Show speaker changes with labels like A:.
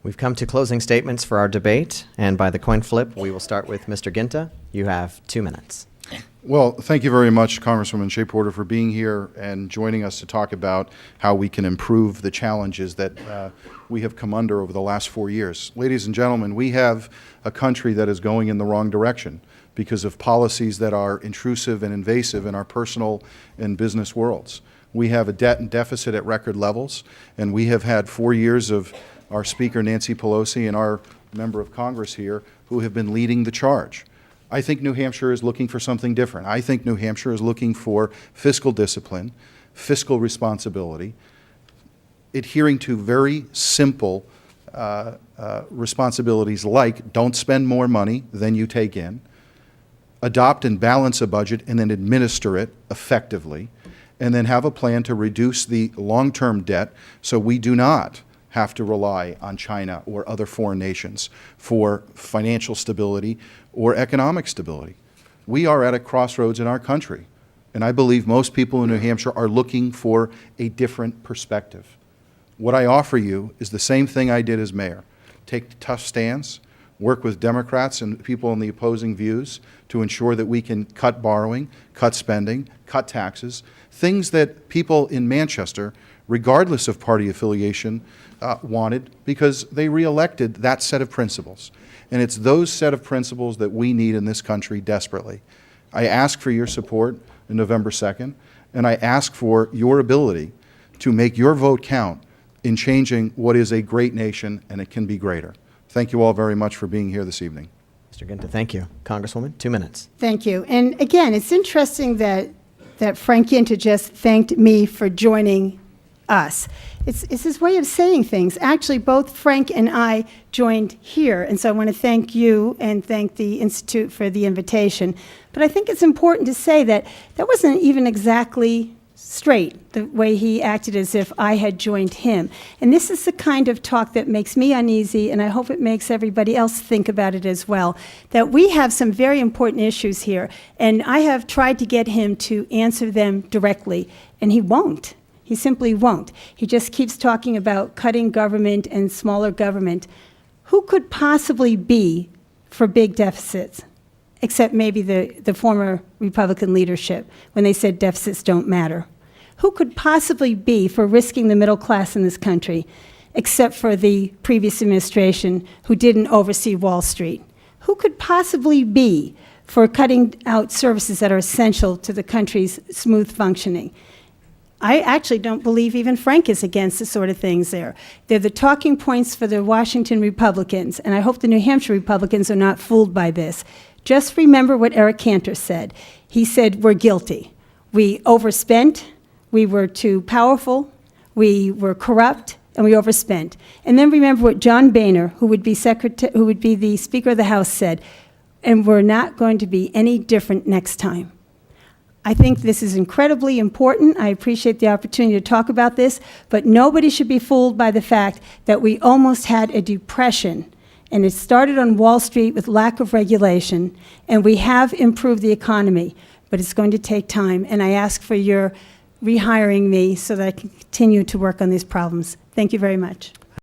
A: We've come to closing statements for our debate, and by the coin flip, we will start with Mr. Ginta. You have 2 minutes.
B: Well, thank you very much, Congresswoman Shea-Porter, for being here and joining us to talk about how we can improve the challenges that we have come under over the last 4 years. Ladies and gentlemen, we have a country that is going in the wrong direction because of policies that are intrusive and invasive in our personal and business worlds. We have a debt and deficit at record levels, and we have had 4 years of our Speaker, Nancy Pelosi, and our member of Congress here who have been leading the charge. I think New Hampshire is looking for something different. I think New Hampshire is looking for fiscal discipline, fiscal responsibility, adhering to very simple responsibilities like don't spend more money than you take in, adopt and balance a budget and then administer it effectively, and then have a plan to reduce the long-term debt so we do not have to rely on China or other foreign nations for financial stability or economic stability. We are at a crossroads in our country, and I believe most people in New Hampshire are looking for a different perspective. What I offer you is the same thing I did as mayor. Take a tough stance, work with Democrats and people in the opposing views to ensure that we can cut borrowing, cut spending, cut taxes, things that people in Manchester, regardless of party affiliation, wanted because they re-elected that set of principles. And it's those set of principles that we need in this country desperately. I ask for your support on November 2nd, and I ask for your ability to make your vote count in changing what is a great nation, and it can be greater. Thank you all very much for being here this evening.
A: Mr. Ginta, thank you. Congresswoman, 2 minutes.
C: Thank you. And again, it's interesting that Frank Ginta just thanked me for joining us. It's his way of saying things. Actually, both Frank and I joined here, and so I want to thank you and thank the Institute for the invitation. But I think it's important to say that that wasn't even exactly straight, the way he acted as if I had joined him. And this is the kind of talk that makes me uneasy, and I hope it makes everybody else think about it as well, that we have some very important issues here, and I have tried to get him to answer them directly, and he won't. He simply won't. He just keeps talking about cutting government and smaller government. Who could possibly be for big deficits, except maybe the former Republican leadership when they said deficits don't matter? Who could possibly be for risking the middle class in this country, except for the previous administration who didn't oversee Wall Street? Who could possibly be for cutting out services that are essential to the country's smooth functioning? I actually don't believe even Frank is against the sort of things there. They're the talking points for the Washington Republicans, and I hope the New Hampshire Republicans are not fooled by this. Just remember what Eric Cantor said. He said, we're guilty. We overspent, we were too powerful, we were corrupt, and we overspent. And then remember what John Boehner, who would be the Speaker of the House, said, and we're not going to be any different next time. I think this is incredibly important. I appreciate the opportunity to talk about this, but nobody should be fooled by the fact that we almost had a depression, and it started on Wall Street with lack of regulation, and we have improved the economy, but it's going to take time, and I ask for your rehiring me so that I can continue to work on these problems. Thank you very much.